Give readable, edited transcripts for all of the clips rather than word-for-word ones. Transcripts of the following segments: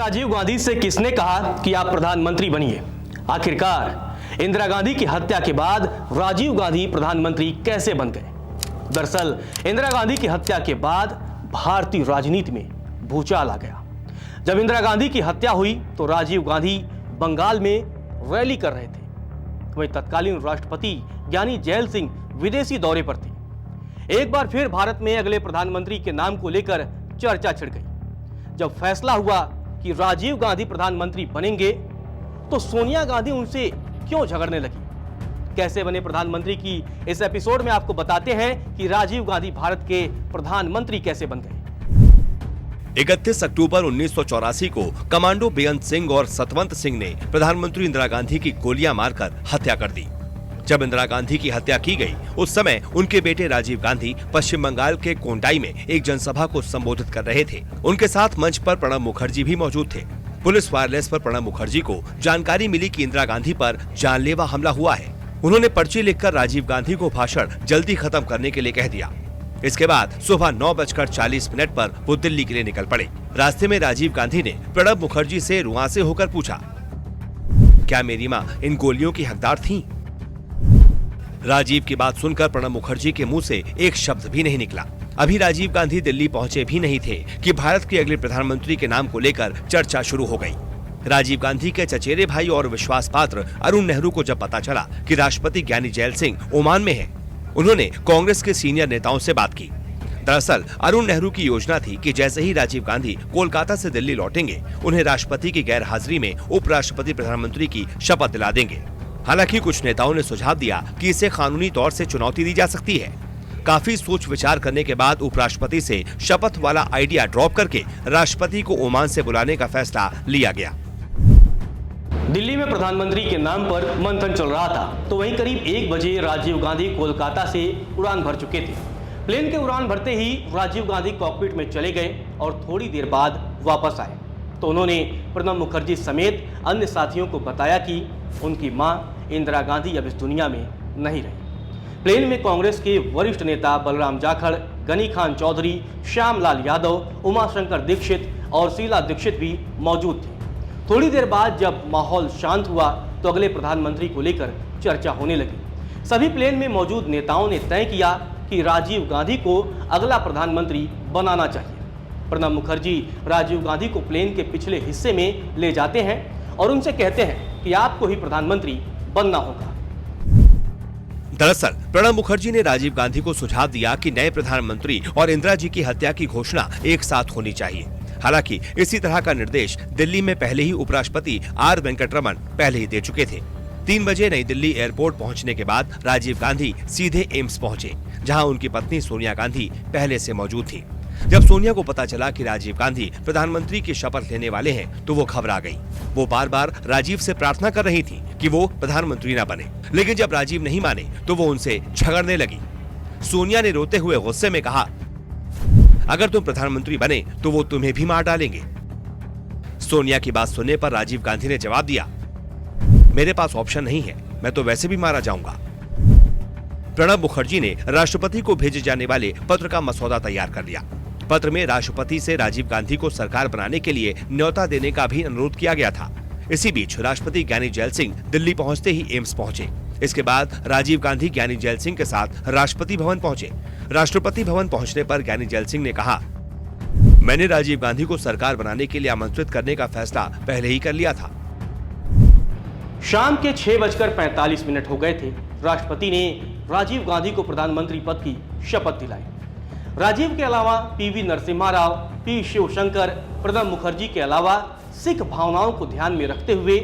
राजीव गांधी से किसने कहा कि आप प्रधानमंत्री बनिए? आखिरकार इंदिरा गांधी की हत्या के बाद राजीव गांधी प्रधानमंत्री कैसे बन गए? दरअसल इंदिरा गांधी की हत्या के बाद भारतीय राजनीति में भूचाल आ गया। जब इंदिरा गांधी की हत्या हुई तो राजीव गांधी बंगाल में रैली कर रहे थे। वहीं तत्कालीन राष्ट्रपति ज्ञानी जैल सिंह विदेशी दौरे पर थे। एक बार फिर भारत में अगले प्रधानमंत्री के नाम को लेकर चर्चा छिड़ गई। जब फैसला हुआ कि राजीव गांधी प्रधानमंत्री बनेंगे तो सोनिया गांधी उनसे क्यों झगड़ने लगी? कैसे बने प्रधानमंत्री की इस एपिसोड में आपको बताते हैं कि राजीव गांधी भारत के प्रधानमंत्री कैसे बन गए। 31 अक्टूबर 1984 को कमांडो बेअंत सिंह और सतवंत सिंह ने प्रधानमंत्री इंदिरा गांधी की गोलियां मारकर हत्या कर दी। जब इंदिरा गांधी की हत्या की गई उस समय उनके बेटे राजीव गांधी पश्चिम बंगाल के कोंडाई में एक जनसभा को संबोधित कर रहे थे। उनके साथ मंच पर प्रणब मुखर्जी भी मौजूद थे। पुलिस वायरलेस पर प्रणब मुखर्जी को जानकारी मिली कि इंदिरा गांधी पर जानलेवा हमला हुआ है। उन्होंने पर्ची लिखकर राजीव गांधी को भाषण जल्दी खत्म करने के लिए कह दिया। इसके बाद सुबह 9:40 पर वो दिल्ली के लिए निकल पड़े। रास्ते में राजीव गांधी ने प्रणब मुखर्जी से रुआंसे होकर पूछा, क्या मेरी माँ इन गोलियों की हकदार थीं? राजीव की बात सुनकर प्रणब मुखर्जी के मुंह से एक शब्द भी नहीं निकला। अभी राजीव गांधी दिल्ली पहुंचे भी नहीं थे कि भारत के अगले प्रधानमंत्री के नाम को लेकर चर्चा शुरू हो गई। राजीव गांधी के चचेरे भाई और विश्वास पात्र अरुण नेहरू को जब पता चला कि राष्ट्रपति ज्ञानी जैल सिंह ओमान में है, उन्होंने कांग्रेस के सीनियर नेताओं से बात की। दरअसल अरुण नेहरू की योजना थी कि जैसे ही राजीव गांधी कोलकाता से दिल्ली लौटेंगे, उन्हें राष्ट्रपति की गैर हाजिरी में उपराष्ट्रपति प्रधानमंत्री की शपथ दिला देंगे। हालांकि कुछ नेताओं ने सुझाव दिया कि इसे कानूनी तौर से चुनौती दी जा सकती है। काफी सोच विचार करने के बाद उपराष्ट्रपति से शपथ वाला आइडिया ड्रॉप करके राष्ट्रपति को ओमान से बुलाने का फैसला लिया गया। दिल्ली में प्रधानमंत्री के नाम पर मंथन चल रहा था तो वहीं करीब 1 बजे राजीव गांधी कोलकाता से उड़ान भर चुके थे। प्लेन के उड़ान भरते ही राजीव गांधी कॉकपिट में चले गए और थोड़ी देर बाद वापस आए तो उन्होंने प्रणब मुखर्जी समेत अन्य साथियों को बताया कि उनकी मां इंदिरा गांधी अब इस दुनिया में नहीं रही। प्लेन में कांग्रेस के वरिष्ठ नेता बलराम जाखड़, गनी खान चौधरी, श्यामलाल यादव, उमाशंकर दीक्षित और शीला दीक्षित भी मौजूद थे। थोड़ी देर बाद जब माहौल शांत हुआ तो अगले प्रधानमंत्री को लेकर चर्चा होने लगी। सभी प्लेन में मौजूद नेताओं ने तय किया कि राजीव गांधी को अगला प्रधानमंत्री बनाना चाहिए। प्रणब मुखर्जी राजीव गांधी को प्लेन के पिछले हिस्से में ले जाते हैं और उनसे कहते हैं कि आपको ही प्रधानमंत्री बनना होगा। दरअसल प्रणब मुखर्जी ने राजीव गांधी को सुझाव दिया कि नए प्रधानमंत्री और इंदिरा जी की हत्या की घोषणा एक साथ होनी चाहिए। हालांकि इसी तरह का निर्देश दिल्ली में पहले ही उपराष्ट्रपति आर वेंकटरमन पहले ही दे चुके थे। 3 बजे नई दिल्ली एयरपोर्ट पहुंचने के बाद राजीव गांधी सीधे एम्स पहुंचे, जहां उनकी पत्नी सोनिया गांधी पहले से मौजूद थी। जब सोनिया को पता चला कि राजीव गांधी प्रधानमंत्री की शपथ लेने वाले हैं तो वो घबरा गई। वो बार बार राजीव से प्रार्थना कर रही थी कि वो प्रधानमंत्री न बने, लेकिन जब राजीव नहीं माने तो वो उनसे झगड़ने लगी। सोनिया ने रोते हुए गुस्से में कहा, अगर तुम प्रधानमंत्री बने तो वो तुम्हें भी मार डालेंगे। सोनिया की बात सुनने पर राजीव गांधी ने जवाब दिया, मेरे पास ऑप्शन नहीं है, मैं तो वैसे भी मारा जाऊंगा। प्रणब मुखर्जी ने राष्ट्रपति को भेजे जाने वाले पत्र का मसौदा तैयार कर लिया। पत्र में राष्ट्रपति से राजीव गांधी को सरकार बनाने के लिए न्योता देने का भी अनुरोध किया गया था। इसी बीच राष्ट्रपति ज्ञानी जैल सिंह दिल्ली पहुंचते ही एम्स पहुंचे। इसके बाद राजीव गांधी ज्ञानी जैल सिंह के साथ राष्ट्रपति भवन पहुंचे। राष्ट्रपति भवन पहुंचने पर ज्ञानी जैल सिंह ने कहा, मैंने राजीव गांधी को सरकार बनाने के लिए आमंत्रित करने का फैसला पहले ही कर लिया था। शाम के 6:45 हो गए थे। राष्ट्रपति ने राजीव गांधी को प्रधानमंत्री पद की शपथ दिलाई। राजीव के अलावा पीवी नरसिम्हा राव, पी शिवशंकर, प्रणब मुखर्जी के अलावा सिख भावनाओं को ध्यान में रखते हुए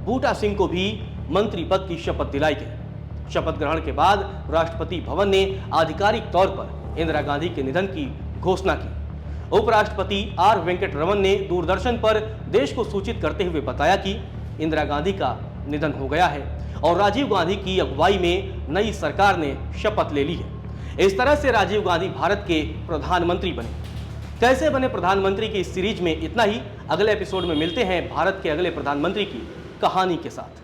बूटा सिंह को भी मंत्री पद की शपथ दिलाई गई। शपथ ग्रहण के बाद राष्ट्रपति भवन ने आधिकारिक तौर पर इंदिरा गांधी के निधन की घोषणा की। उपराष्ट्रपति आर वेंकटरमन ने दूरदर्शन पर देश को सूचित करते हुए बताया कि इंदिरा गांधी का निधन हो गया है और राजीव गांधी की अगुवाई में नई सरकार ने शपथ ले ली है। इस तरह से राजीव गांधी भारत के प्रधानमंत्री बने। कैसे बने प्रधानमंत्री की इस सीरीज में इतना ही। अगले एपिसोड में मिलते हैं भारत के अगले प्रधानमंत्री की कहानी के साथ।